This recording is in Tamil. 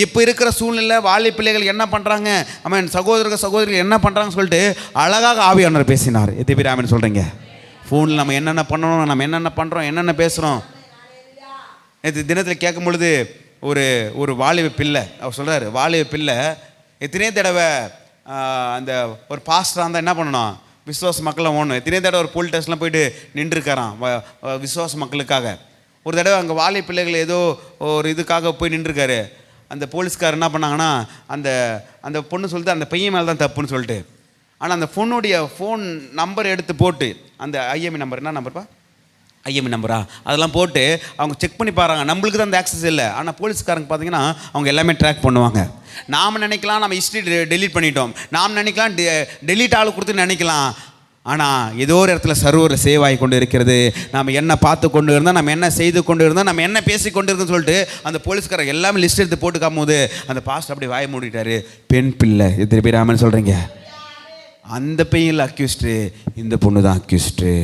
இப்போ இருக்கிற சூழ்நிலை வாலி பிள்ளைகள் என்ன பண்ணுறாங்க, ஆமென், சகோதரிகள் என்ன பண்ணுறாங்கன்னு சொல்லிட்டு அழகாக ஆவியானவர் பேசினார். எத்தனை பேர் ஆமென் சொல்கிறீங்க? ஃபோனில் நம்ம என்னென்ன பண்ணணும், நம்ம என்னென்ன பண்ணுறோம், என்னென்ன பேசுகிறோம். நேற்று தினத்தில் கேட்கும் பொழுது ஒரு வாலிப பிள்ளை அவர் சொல்கிறார், வாலிப பிள்ளை எத்தனையோ தடவை அந்த ஒரு பாஸ்டராக இருந்தால் என்ன பண்ணணும், விசுவாச மக்கள்லாம் ஓடணும். எத்தனையோ தடவை ஒரு போலீஸ் ஸ்டேஷன்லாம் போயிட்டு நின்றுருக்காராம் விசுவாச மக்களுக்காக. ஒரு தடவை அங்கே வாலி பிள்ளைகள் ஏதோ ஒரு இதுக்காக போய் நின்றுருக்காரு. அந்த போலீஸ்கார் என்ன பண்ணாங்கன்னா, அந்த பொண்ணு சொல்லிட்டு அந்த பையன் மேலே தான் தப்புன்னு சொல்லிட்டு, ஆனால் அந்த பொண்ணுடைய ஃபோன் நம்பர் எடுத்து போட்டு, அந்த ஐஎம்இ நம்பர், என்ன நம்பர்ப்பா, ஐஎம்இ நம்பரா, அதெல்லாம் போட்டு அவங்க செக் பண்ணி பாருங்க. நம்மளுக்கு தான் அந்த ஆக்சஸ் இல்லை, ஆனால் போலீஸ்காரங்க பார்த்தீங்கன்னா அவங்க எல்லாமே ட்ராக் பண்ணுவாங்க. நாம் நினைக்கலாம் நம்ம ஹிஸ்ட்ரி டெலீட் பண்ணிட்டோம், நாம் நினைக்கலாம் டெலீட் ஆள் கொடுத்து நினைக்கலாம். ஆனால் ஏதோ ஒரு இடத்துல சர்வரில் சேவ் ஆகி கொண்டு இருக்கிறது. நம்ம என்ன பார்த்து கொண்டு இருந்தால், நம்ம என்ன செய்து கொண்டு இருந்தால், நம்ம என்ன பேசி கொண்டு இருக்குன்னு சொல்லிட்டு அந்த போலீஸ்காரர் எல்லாமே லிஸ்ட் எடுத்து போட்டு காக்கும்போது அந்த பாஸ்டர் அப்படி வாய மூடிட்டாரு. பெண் பிள்ளை எத்தனை பேர் ஆமென் சொல்கிறீங்க? அந்த பையனில் அக்யூஸ்டு, இந்த பொண்ணு தான் அக்யூஸ்டு.